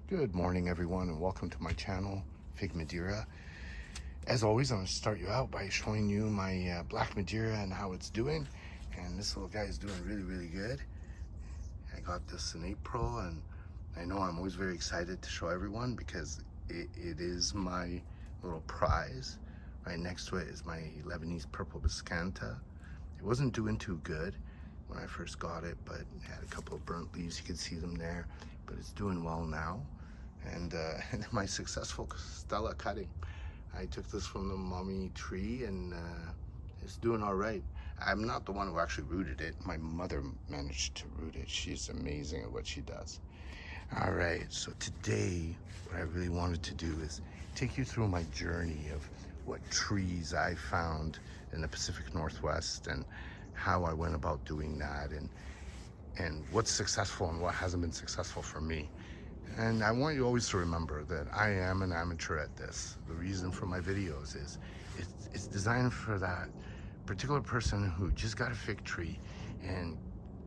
Good morning, everyone, and welcome to my channel, Fig Madeira. As always, I'm going to start you out by showing you my black Madeira and how it's doing. And this little guy is doing really good. I got this in April, and I know I'm always very excited to show everyone because it is my little prize. Right next to it is my Lebanese purple biscanta. It wasn't doing too good when I first got it, but it had a couple of burnt leaves. You can see them there, but it's doing well now. And my successful Stella cutting. I took this from the mommy tree, and it's doing all right. I'm not the one who actually rooted it. My mother managed to root it. She's amazing at what she does. All right, so today what I really wanted to do is take you through my journey of what trees I found in the Pacific Northwest and how I went about doing that, and what's successful and what hasn't been successful for me. And I want you always to remember that I am an amateur at this. The reason for my videos is it's designed for that particular person who just got a fig tree and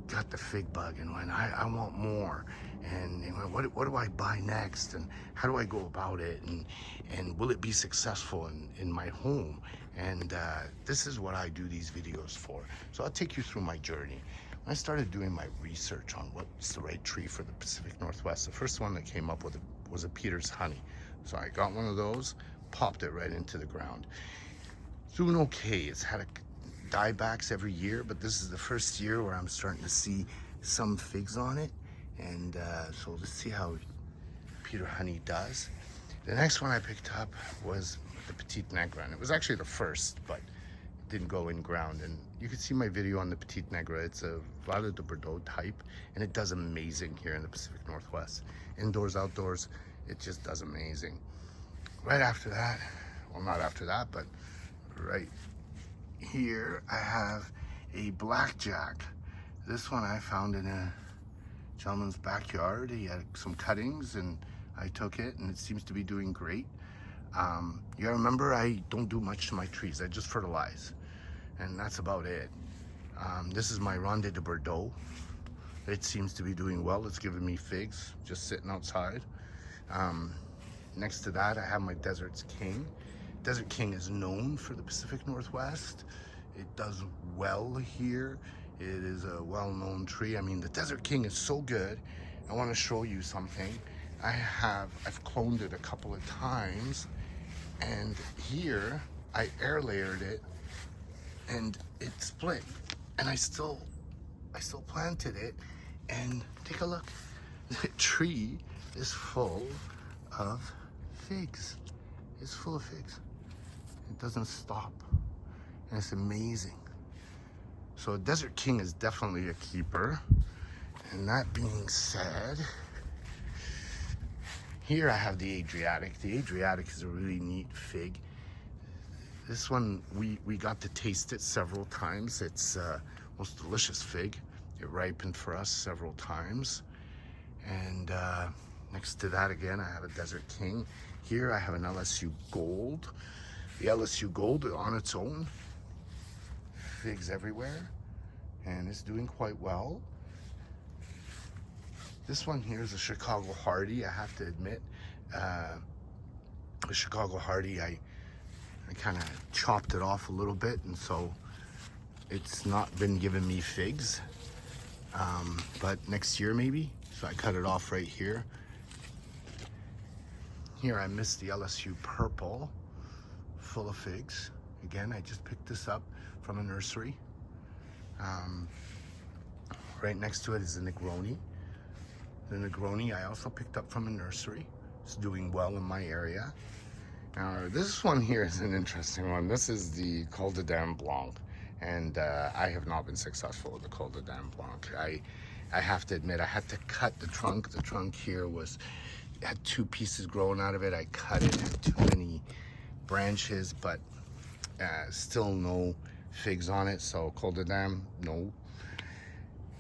got the fig bug and went, I want more. And they went, what do I buy next? And how do I go about it? And will it be successful in my home? And this is what I do these videos for. So I'll take you through my journey. When I started doing my research on what's the right tree for the Pacific Northwest, the first one that came up with it was a Peter's honey. So I got one of those, popped it right into the ground. It's doing okay. It's had diebacks every year, but this is the first year where I'm starting to see some figs on it. And so let's see how Peter honey does. The next one I picked up was the Petite Negra, and it was actually the first, but didn't go in ground. And you can see my video on the Petite Negra. It's a verte de Bordeaux type, and it does amazing here in the Pacific Northwest. Indoors, outdoors, it just does amazing. Right after that, well, not after that, but right here, I have a blackjack. This one I found in a gentleman's backyard. He had some cuttings, and I took it, and it seems to be doing great. You gotta remember, I don't do much to my trees. I just fertilize, and that's about it. This is my Ronde de Bordeaux. It seems to be doing well. It's giving me figs just sitting outside. Next to that, I have my Desert King. Desert King is known for the Pacific Northwest. It does well here. It is a well-known tree. I mean, the Desert King is so good. I want to show you something. I've cloned it a couple of times, and here I air layered it, and it split, and I still planted it, and take a look. The tree is full of figs. It's full of figs. It doesn't stop, and it's amazing. So Desert King is definitely a keeper. And that being said, here I have the Adriatic. The Adriatic is a really neat fig. This one, we got to taste it several times. It's most delicious fig. It ripened for us several times. And next to that again, I have a Desert King. Here I have an LSU Gold. The LSU Gold on its own, figs everywhere, and it's doing quite well. This one here is a Chicago Hardy. I have to admit, the Chicago Hardy, I kind of chopped it off a little bit, and so it's not been giving me figs, but next year maybe. So I cut it off right here. Here I missed the LSU Purple, full of figs. Again, I just picked this up from a nursery. Right next to it is the Negroni. The Negroni I also picked up from a nursery. It's doing well in my area. Now, this one here is an interesting one. This is the Col de Dame Blanc, and I have not been successful with the Col de Dame Blanc. I have to admit, I had to cut the trunk. The trunk here had two pieces growing out of it. I cut it, had too many branches, but still no figs on it. So Col de Dame, no.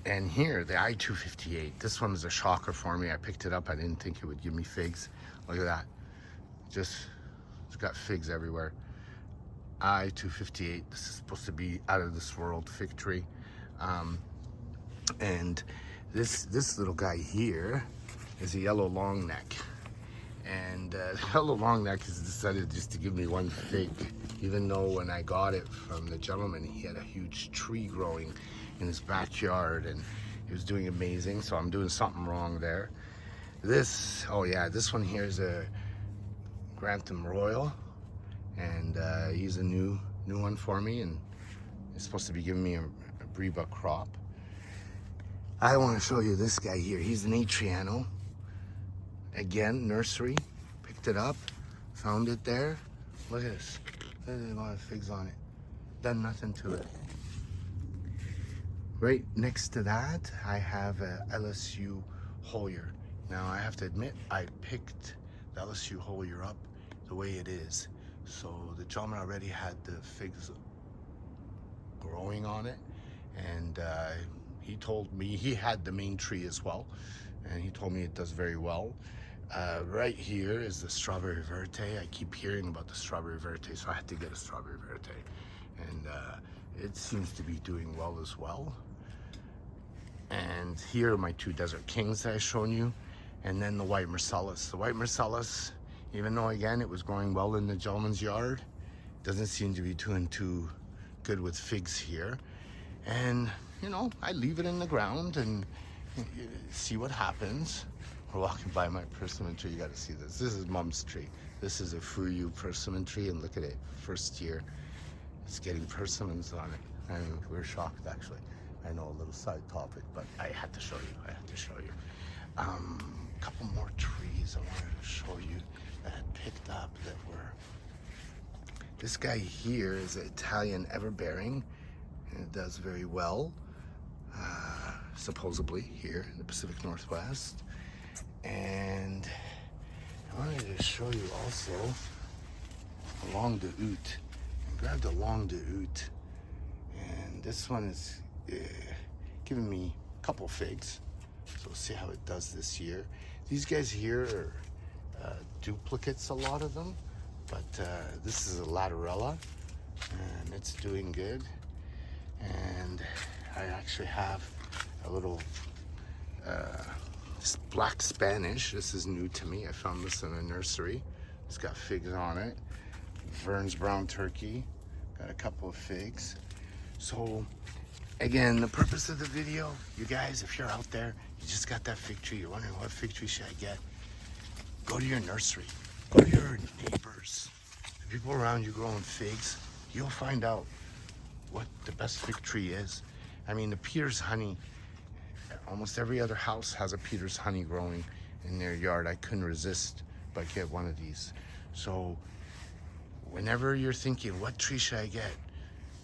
And here, the I-258. This one is a shocker for me. I picked it up. I didn't think it would give me figs. Look at that. It's got figs everywhere. I-258. This is supposed to be out of this world fig tree. And this little guy here is a yellow long neck. And held along that because he decided just to give me one fig, even though when I got it from the gentleman, he had a huge tree growing in his backyard and he was doing amazing. So I'm doing something wrong there. This, oh yeah, this one here is a Grantham Royal, and he's a new one for me, and he's supposed to be giving me a Breba crop. I want to show you this guy here. He's an Atriano. Again, nursery. Picked it up, found it there. Look at this. There's a lot of figs on it. Done nothing to it. Right next to that, I have a LSU Hollier. Now, I have to admit, I picked the LSU Hollier up the way it is. So the gentleman already had the figs growing on it, and he told me he had the main tree as well, and he told me it does very well. Right here is the strawberry verte. I keep hearing about the strawberry verte, so I had to get a strawberry verte, and it seems to be doing well as well. And here are my two Desert Kings that I've shown you, and then the white Marcellus. The white Marcellus, even though again it was growing well in the gentleman's yard, doesn't seem to be doing too good with figs here. And you know, I leave it in the ground and see what happens. We're walking by my persimmon tree. You got to see this. This is Mom's tree. This is a Fuyu persimmon tree, and look at it. First year, it's getting persimmons on it, and we're shocked actually. I know, a little side topic, but I had to show you. I had to show you. A couple more trees I wanted to show you that I picked up that were. This guy here is an Italian everbearing, and it does very well. Supposedly here in the Pacific Northwest. And I wanted to show you also a Long de Hoot. I grabbed a Long de Hoot, and this one is giving me a couple figs. So we'll see how it does this year. These guys here are duplicates, a lot of them, but this is a Laterella, and it's doing good. And I actually have a little black Spanish. This is new to me. I found this in a nursery. It's got figs on it. Vern's brown turkey. Got a couple of figs. So again, the purpose of the video, you guys, if you're out there, you just got that fig tree, you're wondering what fig tree should I get, go to your nursery. Go to your neighbors. The people around you growing figs, you'll find out what the best fig tree is. I mean, the Peter's honey, almost every other house has a Peter's honey growing in their yard. I couldn't resist but get one of these. So whenever you're thinking, what tree should I get?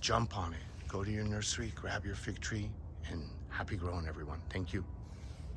Jump on it. Go to your nursery, grab your fig tree, and happy growing, everyone. Thank you.